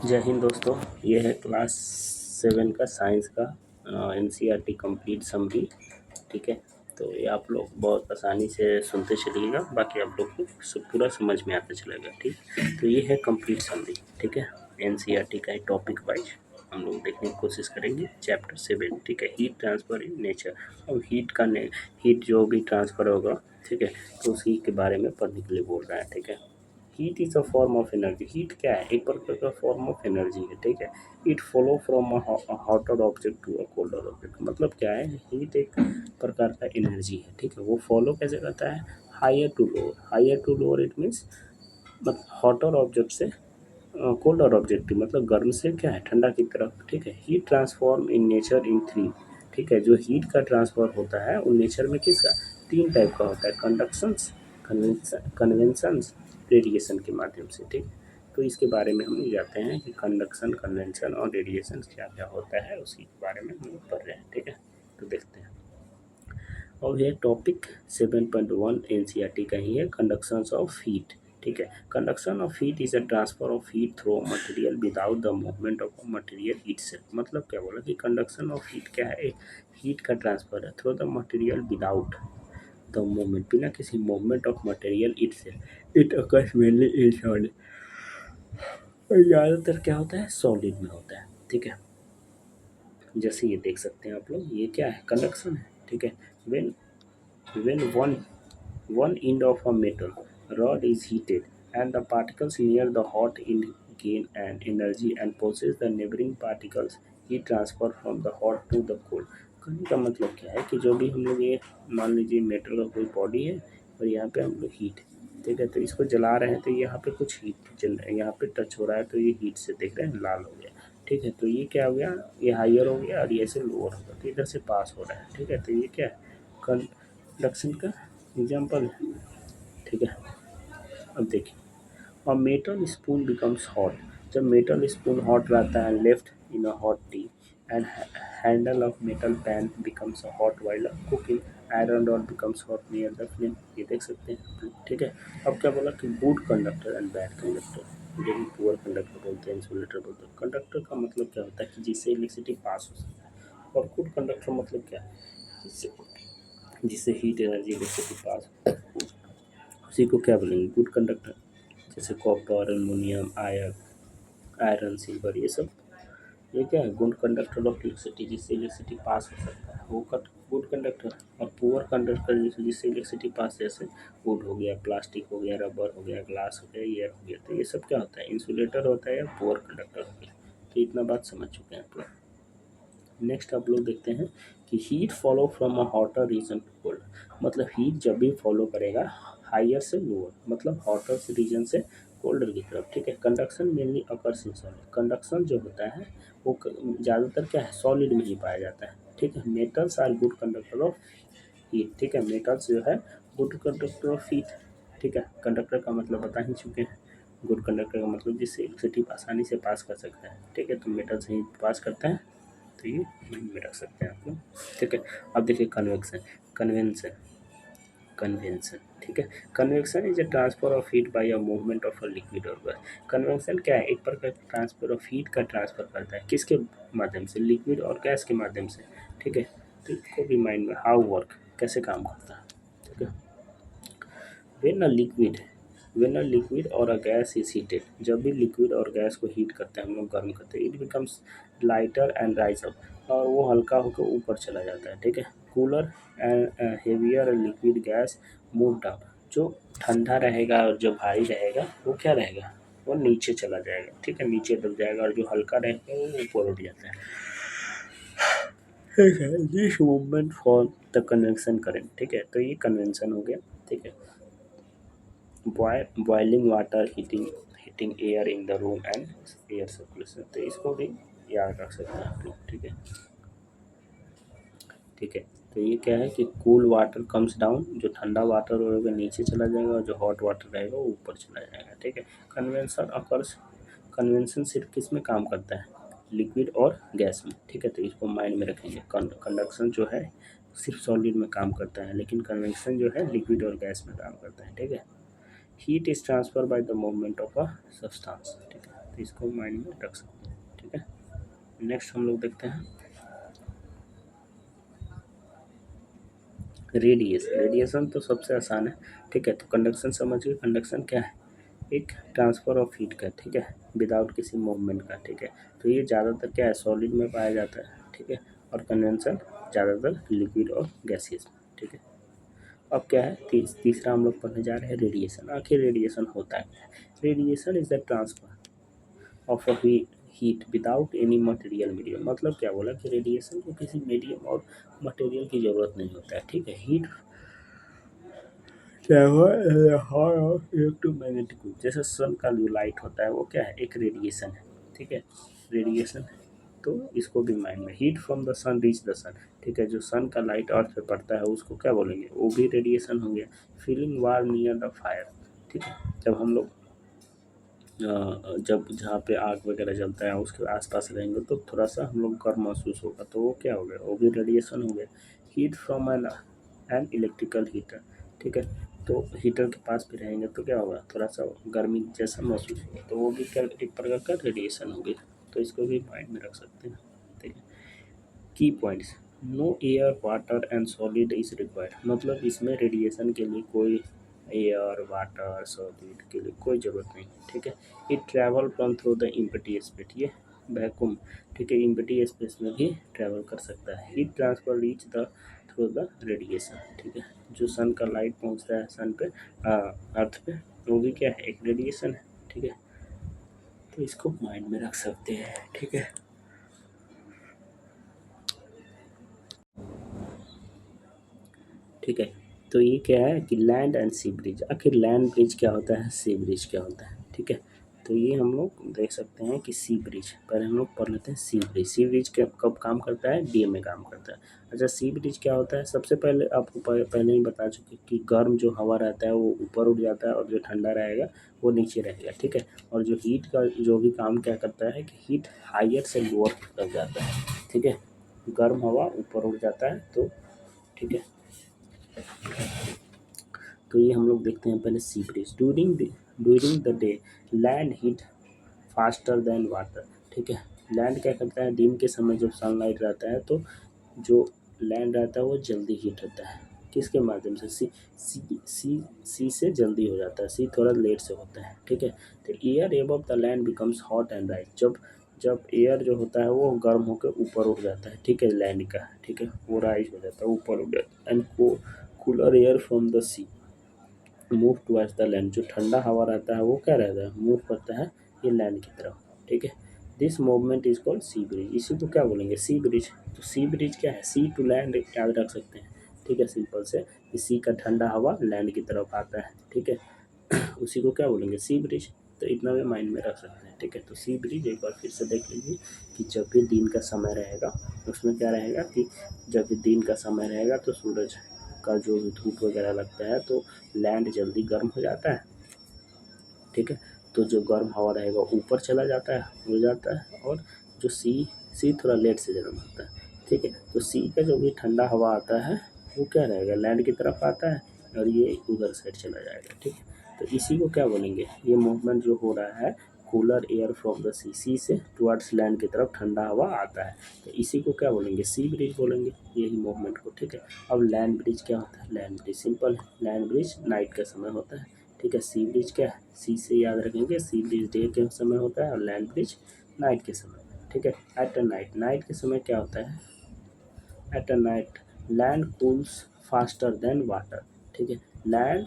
जय हिंद दोस्तों। ये है क्लास 7 का साइंस का एनसीईआरटी कंप्लीट समरी। ठीक है, तो ये आप लोग बहुत आसानी से सुनते चलिएगा, बाकी आप लोग को पूरा समझ में आता चलेगा। ठीक, तो ये है कंप्लीट समरी। ठीक है, एनसीईआरटी का एक टॉपिक वाइज हम लोग देखने की कोशिश करेंगे। चैप्टर 7, ठीक है, हीट ट्रांसफर इन नेचर। अब हीट जो भी ट्रांसफर होगा, ठीक है, तो उसी के बारे में पढ़ने के लिए बोल रहा है। ठीक है, heat is a form of energy. Heat क्या है? एक प्रकार का फॉर्म ऑफ एनर्जी है। ठीक है, it follow from a hotter object to a colder object. मतलब क्या है? हीट एक प्रकार का एनर्जी है। ठीक है, वो फॉलो कैसे करता है? Higher to lower. Higher to lower it means hotter object से कोल्डर ऑब्जेक्ट, मतलब गर्म से क्या है, ठंडा की तरफ। ठीक है, heat transform in nature in three. ठीक है, जो हीट का ट्रांसफर होता है उन नेचर में किसका? तीन टाइप का होता है, कंडक्शंस, कन्वेंशंस, रेडिएशन के माध्यम से। ठीक, तो इसके बारे में हम लोग जाते हैं कि कंडक्शन, कन्वेंशन और रेडिएशन क्या क्या होता है, उसी के बारे में हम लोग पढ़ रहे हैं। ठीक है, तो देखते हैं। और ये टॉपिक 7.1 एनसीईआरटी का ही है, कंडक्शंस ऑफ हीट। ठीक है, conduction of heat is a transfer of heat through material without the movement of material itself. मतलब क्या बोला कि कंडक्शन ऑफ हीट क्या है? हीट का ट्रांसफर है through the material without the movement, बिना किसी movement of material itself. It occurs mainly in solid. ज़्यादातर क्या होता है? सॉलिड में होता है। ठीक है, जैसे ये देख सकते हैं आप लोग, ये क्या है? कंडक्शन है। ठीक है, when when one end of a metal rod is heated and the particles near the hot end gain an energy and possess the neighboring particles, heat transfer from the hot to the cold। कहने का मतलब क्या है कि जो भी हम लोग, ये मान लीजिए मेटल का कोई बॉडी है और यहाँ पे हम लोग हीट, ठीक है, तो इसको जला रहे हैं तो यहाँ पे कुछ हीट जल रहा है, यहाँ पे टच हो रहा है तो ये हीट से देख रहे हैं लाल हो गया। ठीक है, तो ये क्या हो गया? ये हायर हो गया और ये ऐसे लोअर हो गया, तो इधर से पास हो रहा है। ठीक है, तो ये क्या है? कंडक्शन का एग्जाम्पल है। ठीक है, अब देखिए, और मेटल स्पून बिकम्स हॉट। जब मेटल स्पून हॉट रहता है, left in a hot T and handle of metal pan becomes hot while cooking, iron rod becomes hot near the flame. ये देख सकते हैं। ठीक है, अब क्या बोला कि good conductor and bad conductor, जो भी पुअर कंडक्टर बोलते हैं, इंसुलेटर बोलते हैं। कंडक्टर का मतलब क्या होता है कि जिससे इलेक्ट्रिसिटी पास हो सकता है, और गुड कंडक्टर मतलब क्या है? जिससे जिससे हीट एनर्जी इलेक्ट्रिसिटी पास, उसी को क्या बोलेंगे? Good conductor. जैसे कॉपर, एल्युमिनियम, आयरन, सिल्वर, ये सब, ये क्या है? गुड कंडक्टर ऑफ इलेक्ट्रिसिटी, जिससे इलेक्ट्रिसिटी पास हो सकता है, वो गुड कंडक्टर। और पुअर कंडक्टर जिससे इलेक्ट्रिसिटी पास, जैसे वुड हो गया, प्लास्टिक हो गया, रबर हो गया, ग्लास हो गया, एयर हो गया, तो ये सब क्या होता है? इंसुलेटर होता है या पुअर कंडक्टर हो गया। तो इतना बात समझ चुके हैं आप लोग। नेक्स्ट आप लोग देखते हैं कि heat follow from a hotter region to cold. मतलब हीट जब भी फॉलो करेगा हायर से लोअर, मतलब हॉटर से रीजन से कोल्डर की तरफ। ठीक है, conduction mainly occurs in solid. Conduction जो होता है वो ज़्यादातर क्या है? सॉलिड में ही पाया जाता है। ठीक है, metals are good conductor of heat. ठीक है, मेटल्स जो है गुड कंडक्टर ऑफ हीट। ठीक है, कंडक्टर का मतलब बता ही चुके हैं। गुड कंडक्टर का मतलब जिससे इलेक्ट्रिसिटी आसानी से पास कर सकता है। ठीक है, तो मेटल से ही पास करता है, तो ये माइंड में रख सकते हैं आप लोग। ठीक है, अब देखिए कन्वेक्शन, कन्वेंशन, कन्वेंशन। ठीक है, convection is a transfer of heat bye a movement of a liquid और गैस। कन्वेक्शन क्या है? एक प्रकार का ट्रांसफर ऑफ हीट का ट्रांसफर करता है, किसके माध्यम से? लिक्विड और गैस के माध्यम से। ठीक है, तो इसको भी माइंड में, हाउ वर्क, कैसे काम करता है। ठीक है, when a liquid when a liquid और अ गैस इज हीटेड, जब भी लिक्विड और गैस को हीट करते हैं, हम लोग गर्म करते हैं, it becomes lighter and rise up, और वो हल्का होकर ऊपर चला जाता है। ठीक है, cooler and heavier liquid gas move down. जो ठंडा रहेगा और जो भारी रहेगा वो क्या रहेगा? वो नीचे चला जाएगा। ठीक है, नीचे दब जाएगा, और जो हल्का रहेगा वो ऊपर उठ जाता है। ठीक है, this movement for the convection current. ठीक है, तो ये कन्वेंशन हो गया। ठीक है, boiling water, heating air in the room and air circulation, तो इसको भी याद रख सकते हैं आप लोग। ठीक है, ठीक है, तो ये क्या है कि कूल वाटर कम्स डाउन, जो ठंडा वाटर रहेगा नीचे चला जाएगा, और जो हॉट वाटर रहेगा वो ऊपर चला जाएगा। ठीक है, कन्वेंशन अकर्स, कन्वेंशन सिर्फ किस में काम करता है? लिक्विड और गैस में। ठीक है, तो इसको माइंड में रखेंगे। कंडक्शन जो है सिर्फ सॉलिड में काम करता है, लेकिन कन्वेक्शन जो है लिक्विड और गैस में काम करता है। ठीक है, heat is transfer by the movement of a substance. ठीक है, तो इसको माइंड में रख सकते हैं, ठीक है। नेक्स्ट हम लोग देखते हैं रेडिएशन। रेडिएशन तो सबसे आसान है, ठीक है। तो कंडक्शन समझिए, कंडक्शन क्या है, एक ट्रांसफ़र ऑफ हीट का, ठीक है, विदाउट किसी मूवमेंट का, ठीक है। तो ये ज़्यादातर क्या है, सॉलिड में पाया जाता है, ठीक है, और कन्वेंशन ज़्यादातर लिक्विड और गैसियस में, ठीक है। अब क्या है, तीसरा हम लोग पढ़ने जा रहे हैं रेडिएशन। आखिर रेडिएशन होता है क्या? Radiation is the transfer of a heat without any material medium. मतलब क्या बोला कि रेडिएशन को किसी मीडियम और मटेरियल की ज़रूरत नहीं होता है, ठीक है। हीट क्या हुआ, इलेक्ट्रोमैग्नेटिक वेव, जैसे सन का जो लाइट होता है वो क्या है, एक रेडिएशन है, ठीक है, रेडिएशन है। तो इसको भी माइंड में, heat from the sun reach the sun, ठीक है, जो सन का लाइट अर्थ पे पड़ता है उसको क्या बोलेंगे, वो भी रेडिएशन हो गया। Feeling warm near the fire, ठीक है, जब हम लोग जब जहाँ पे आग वगैरह जलता है उसके आसपास रहेंगे तो थोड़ा सा हम लोग गर्म महसूस होगा, तो वो क्या हो गया, वो भी रेडिएशन हो गया। Heat from an electrical heater, ठीक है, तो हीटर के पास भी रहेंगे तो क्या होगा, थोड़ा सा गर्मी जैसा महसूस होगा, तो वो भी क्या, एक प्रकार का रेडिएशन हो गया। तो इसको भी माइंड में रख सकते हैं, ठीक है। Key points, no air water and solid is required, मतलब इसमें रेडिएशन के लिए कोई एयर वाटर सॉलिड के लिए कोई ज़रूरत नहीं, ठीक है। It travel from through the empty space, ये वैक्यूम, ठीक है, इम्पटी स्पेस में भी ट्रैवल कर सकता है। Heat transfer reach the through the radiation, ठीक है, जो सन का लाइट पहुंचता है सन पे, अर्थ पे, वो भी क्या है, एक रेडिएशन है, ठीक है। तो इसको माइंड में रख सकते हैं, ठीक है। ठीक है, तो ये क्या है कि लैंड एंड सी ब्रिज। आखिर लैंड ब्रिज क्या होता है, सी ब्रिज क्या होता है, ठीक है। तो ये हम लोग देख सकते हैं कि सी ब्रिज, पहले हम लोग पढ़ लेते हैं सी ब्रिज। सी ब्रिज कब काम करता है, डीएम में काम करता है। अच्छा, सी ब्रिज क्या होता है, सबसे पहले आपको पहले ही बता चुके कि गर्म जो हवा रहता है वो ऊपर उठ जाता है और जो ठंडा रहेगा वो नीचे रहेगा, ठीक है। और जो हीट का जो भी काम क्या करता है कि हीट हायर से लोअर कर जाता है, ठीक है, गर्म हवा ऊपर उठ जाता है, तो ठीक है। तो ये हम लोग देखते हैं पहले sea breeze. During the day land heat faster than water, ठीक है। लैंड क्या करता है, दिन के समय जब सनलाइट रहता है तो जो लैंड रहता है वो जल्दी हीट होता है, किसके माध्यम से, सी सी सी सी से जल्दी हो जाता है, सी थोड़ा लेट से होता है, ठीक है। तो air above the land becomes hot and rise, जब जब एयर जो होता है वो गर्म होकर ऊपर उठ जाता है, ठीक है, लैंड का, ठीक है, वो राइज हो जाता है, ऊपर उठ जाता है। And cooler air from the sea move towards the land, जो ठंडा हवा रहता है वो क्या रहता है, मूव करता है ये लैंड की तरफ, ठीक है। This movement is called sea breeze, इसी को क्या बोलेंगे, सी ब्रिज। तो सी ब्रिज क्या है, सी टू लैंड याद रख सकते हैं, ठीक है, सिंपल से, कि सी का ठंडा हवा लैंड की तरफ आता है, ठीक है, उसी को क्या बोलेंगे, सी ब्रिज। तो इतना भी माइंड में रख सकते हैं, ठीक है। तो सी ब्रिज एक बार फिर से देख लीजिए कि जब भी दिन का समय रहेगा उसमें क्या रहेगा कि जब भी दिन का समय रहेगा तो सूरज का जो भी धूप वगैरह लगता है तो लैंड जल्दी गर्म हो जाता है, ठीक है। तो जो गर्म हवा रहेगा ऊपर चला जाता है, हो जाता है, और जो सी थोड़ा लेट से गर्म होता है, ठीक है। तो सी का जो भी ठंडा हवा आता है वो क्या रहेगा, लैंड की तरफ आता है और ये उधर साइड चला जाएगा, ठीक है। तो इसी को क्या बोलेंगे, ये मूवमेंट जो हो रहा है, कूलर एयर फ्रॉम द सी से टुवर्ड्स लैंड की तरफ ठंडा हवा आता है, तो इसी को क्या बोलेंगे, सी ब्रिज बोलेंगे, यही मूवमेंट को, ठीक है। अब लैंड ब्रिज क्या होता है, लैंड ब्रिज सिंपल है, लैंड ब्रिज नाइट का समय होता है, ठीक है। सी ब्रिज क्या है, सी से याद रखेंगे, सी ब्रिज डे के समय होता है और लैंड ब्रिज नाइट के समय, ठीक है। एट अ नाइट, नाइट के समय क्या होता है, at a night land cools faster than water, ठीक है, लैंड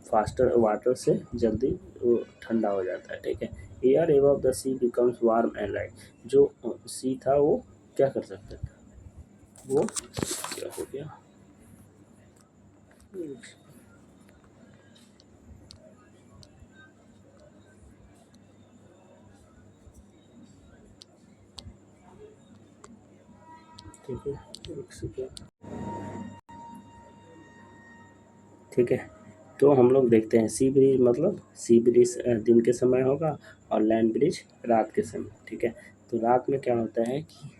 फास्टर वाटर से जल्दी वो ठंडा हो जाता है, ठीक है। Air above the sea becomes warm and light, जो सी था वो क्या कर सकता था, वो क्या हो गया, ठीक है, एक सेकेंड, ठीक है। तो हम लोग देखते हैं सी ब्रिज, मतलब सी ब्रिज दिन के समय होगा और लैंड ब्रिज रात के समय, ठीक है। तो रात में क्या होता है कि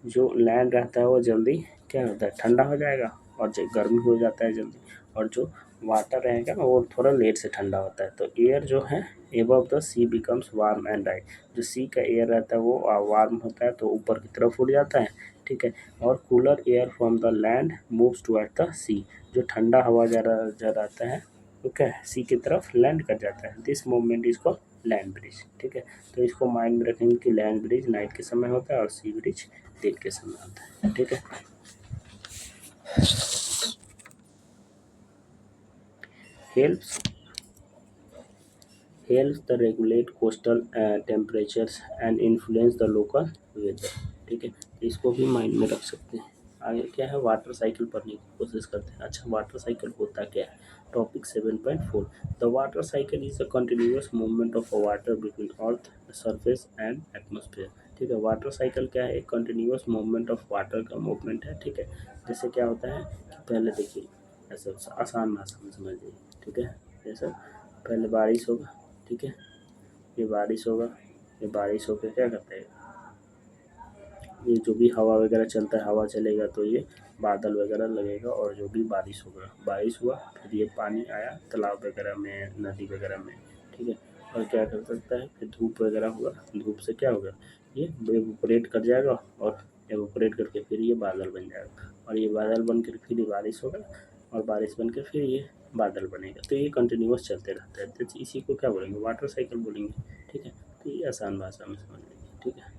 जो लैंड रहता है वो जल्दी क्या होता है, ठंडा हो जाएगा और जो गर्मी हो जाता है जल्दी, और जो वाटर रहेगा वो थोड़ा लेट से ठंडा होता है। तो एयर जो है above the sea becomes warm and dry. जो सी का एयर रहता है वो वार्म होता है तो ऊपर की तरफ उड़ जाता है, ठीक है। और cooler air from the land moves toward the sea. जो ठंडा हवा जा रहता है ओके सी की तरफ लैंड कर जाता है। This movement is called land bridge, ठीक है। तो इसको माइंड में रखेंगे कि लैंड ब्रिज नाइट के समय होता है और सी ब्रिज दिन के समय होता है, ठीक है। Helps helps the regulate coastal temperatures and influence the local weather, ठीक है। तो इसको भी माइंड में रख सकते हैं। आगे क्या है, वाटर साइकिल पढ़ने की कोशिश करते हैं। अच्छा, वाटर साइकिल होता क्या है? Topic 7.4 the water cycle is a continuous movement of water between earth surface and atmosphere, ठीक है। वाटर साइकिल क्या है? एक कंटिन्यूअस मूवमेंट ऑफ वाटर का मूवमेंट है, ठीक है। जैसे क्या होता है कि पहले देखिए ऐसा आसान भाषा में समझिए, ठीक है। जैसे पहले बारिश होगा, ठीक है। ये बारिश होगा, ये बारिश होकर क्या करता है, ये जो भी हवा वगैरह चलता है, हवा चलेगा तो ये बादल वगैरह लगेगा और जो भी बारिश होगा, बारिश हुआ फिर ये पानी आया तालाब वगैरह में, नदी वगैरह में, ठीक है। और क्या कर सकता है, फिर धूप वगैरह हुआ, धूप से क्या होगा, ये एवोपरेट कर जाएगा और एवोपरेट करके फिर ये बादल बन जाएगा और ये बादल बनकर फिर ये बारिश होगा और बारिश बनकर फिर ये बादल बनेगा। तो ये कंटिन्यूअस चलते रहता है। तो इसी को क्या बोलेंगे, वाटर साइकिल बोलेंगे, ठीक है। तो ये आसान भाषा में समझ लीजिए, ठीक है।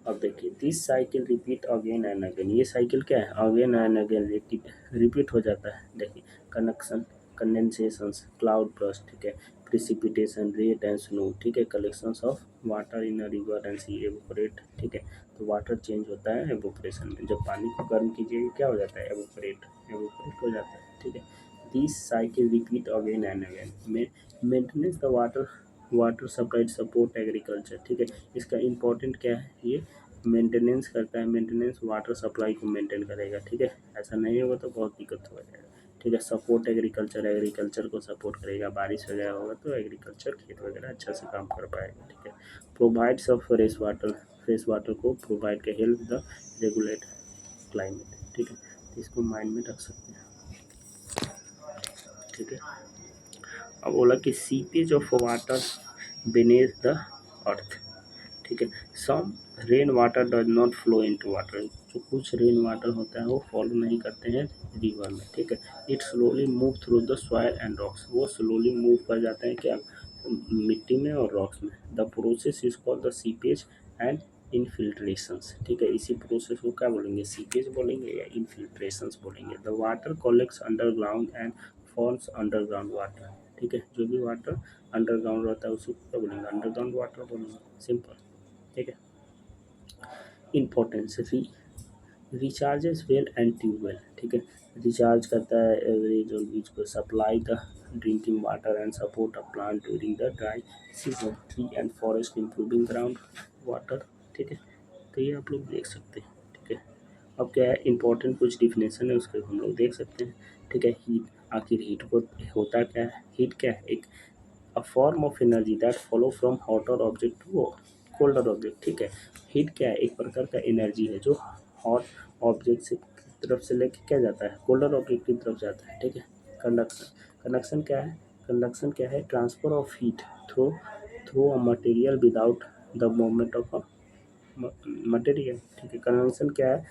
अब देखिए this cycle repeat again and again. ये साइकिल क्या है, अगेन एंड अगेन रिपीट हो जाता है। देखिए कनेक्शन, कंडेंसेशंस, क्लाउड बर्स्ट, ठीक है, प्रिसिपिटेशन, रेट एंड स्नो, ठीक है, collections of water in a river and sea, evaporate, ठीक है। तो वाटर चेंज होता है एवोपरेशन में। जब पानी को गर्म कीजिए क्या हो जाता है, एवोपरेट, एवोपरेट हो जाता है, ठीक है। This cycle repeat again and again. Maintenance the water, water supply support agriculture, ठीक है। इसका इम्पोर्टेंट क्या है, ये मेंटेनेंस करता है। मेंटेनेंस वाटर सप्लाई को मेंटेन करेगा, ठीक है। ऐसा नहीं होगा तो बहुत दिक्कत हो जाएगा, ठीक है। सपोर्ट एग्रीकल्चर, एग्रीकल्चर को सपोर्ट करेगा। बारिश वगैरह होगा तो एग्रीकल्चर खेत वगैरह अच्छा से काम कर पाएगा, ठीक है। Provides of fresh water, fresh water को प्रोवाइड के हेल्प द रेगुलेट क्लाइमेट, ठीक है। तो इसको माइंड में रख सकते हैं, ठीक है। अब बोला कि seepage of water beneath the earth, ठीक है। Some rain water does not flow into water. जो कुछ रेन वाटर होता है वो फॉलो नहीं करते हैं रिवर में, ठीक है। It slowly move through the soil and rocks. वो स्लोली मूव कर जाते हैं क्या, मिट्टी में और रॉक्स में। The process is called the seepage and infiltrations, ठीक है। इसी प्रोसेस को क्या बोलेंगे, सीपेज बोलेंगे या इनफिल्ट्रेशंस बोलेंगे। The water collects underground and forms underground water, ठीक है। जो भी वाटर अंडरग्राउंड रहता है उसको क्या बोलेंगे, अंडरग्राउंड वाटर बोलेंगे, सिंपल, ठीक है। Importance, recharges well and tubewell, ठीक है। रिचार्ज करता है एवरेज और बीच को, supply the drinking water and support a plant during the dry season. Tree and forest improving ground water, ठीक है। तो ये आप लोग देख सकते हैं, ठीक है। अब क्या है, इंपॉर्टेंट कुछ डिफिनेशन है उसके हम लोग देख सकते हैं, ठीक है। हीट, आखिर हीट को होता क्या है, हीट क्या है, एक a form of energy that follow from hotter object to colder object, ठीक है। हीट क्या है, एक प्रकार का एनर्जी है जो हॉट ऑब्जेक्ट से की तरफ से लेके क्या जाता है, कोल्डर ऑब्जेक्ट की तरफ जाता है, ठीक है। कंडक्शन, कंडक्शन क्या है, कंडक्शन क्या है, transfer of heat through through a material without the movement of a material, ठीक है। कन्वेंशन क्या है,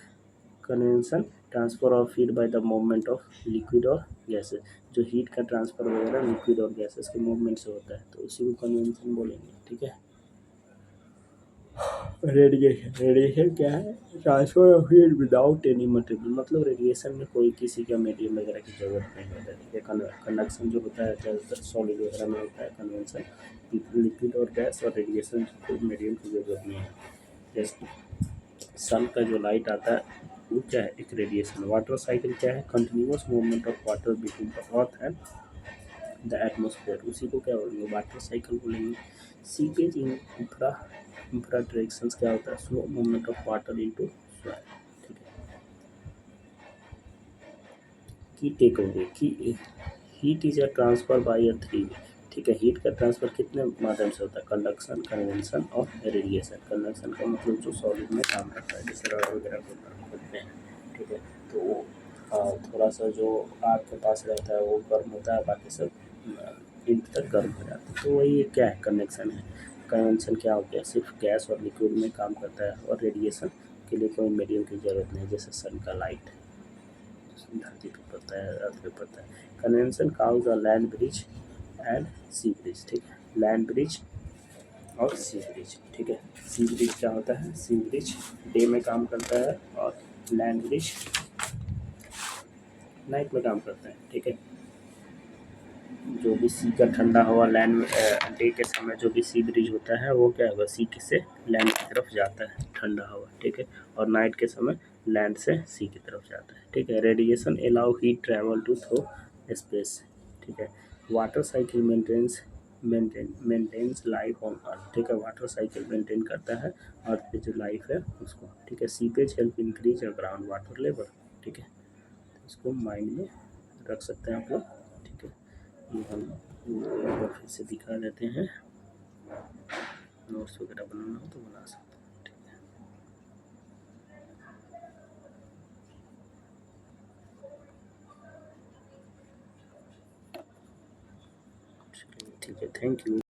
convention transfer of heat by the movement of liquid और गैसेस। जो हीट का ट्रांसफर वगैरह लिक्विड और गैसेस के मूवमेंट से होता है तो इसी को कन्वेंशन बोलेंगे, ठीक है। रेडिएशन, रेडिएशन क्या है, transfer of heat without any material. मतलब रेडिएशन में कोई किसी का मीडियम वगैरह की जरूरत नहीं होता है, ठीक है। कंडक्शन जो होता है ज़्यादातर सॉलिड वगैरह में होता है, कन्वेंशन लिक्विड और गैस, और रेडिएशन कोई मीडियम की जरूरत नहीं है। जैसे सन का जो लाइट आता है वो क्या है, एक रेडिएशन। वाटर साइकिल क्या है, continuous movement of water between the earth and the atmosphere, उसी को क्या बोलेंगे, वाटर साइकिल बोलेंगे। सीपेज इन इंफ्रा, इंफ्रा डायरेक्शंस क्या होता है, slow movement of water into soil, ठीक है। की टेक अवे की, heat is a transfer by a three, ठीक है। हीट का ट्रांसफर कितने माध्यम से होता है, कंडक्शन, कन्वेंशन और रेडिएशन। कंडक्शन का मतलब जो सॉलिड में काम करता है, जैसे रॉड वगैरह को करते हैं, ठीक है। तो थोड़ा सा जो आग के पास रहता है वो गर्म होता है, बाकी सब इंट तक गर्म हो जाता है। तो वही क्या है, कन्वेक्शन है। कन्वेक्शन क्या हो गया, सिर्फ गैस और लिक्विड में काम करता है और रेडिएशन के लिए कोई मीडियम की ज़रूरत नहीं, जैसे सन का लाइट धरती पे पड़ता है, अर्थ पे पड़ता है। Convection cause a land breeze and sea breeze, ठीक है, लैंड ब्रिज और सी ब्रिज, ठीक है। सी ब्रिज क्या होता है, सी ब्रिज डे में काम करता है और लैंड ब्रिज नाइट में काम करता है, ठीक है। जो भी सी का ठंडा हवा लैंड में डे के समय जो भी सी ब्रिज होता है वो क्या होगा, सी के से लैंड की तरफ जाता है ठंडा हवा, ठीक है। और नाइट के समय लैंड से सी की तरफ जाता है, ठीक है। Radiation allow heat travel to through space, ठीक है। Water cycle maintains life on earth, ठीक है। वाटर साइकिल मेंटेन करता है अर्थ पे जो लाइफ है उसको, ठीक है। Seepage help increase ground water level, ठीक है। इसको माइंड में रख सकते हैं आप लोग, ठीक है। ये हम एक बार फिर से दिखा देते हैं, नोट्स वगैरह बनाना हो तो बना सकते हैं, ठीक है। चलिए ठीक है, थैंक यू।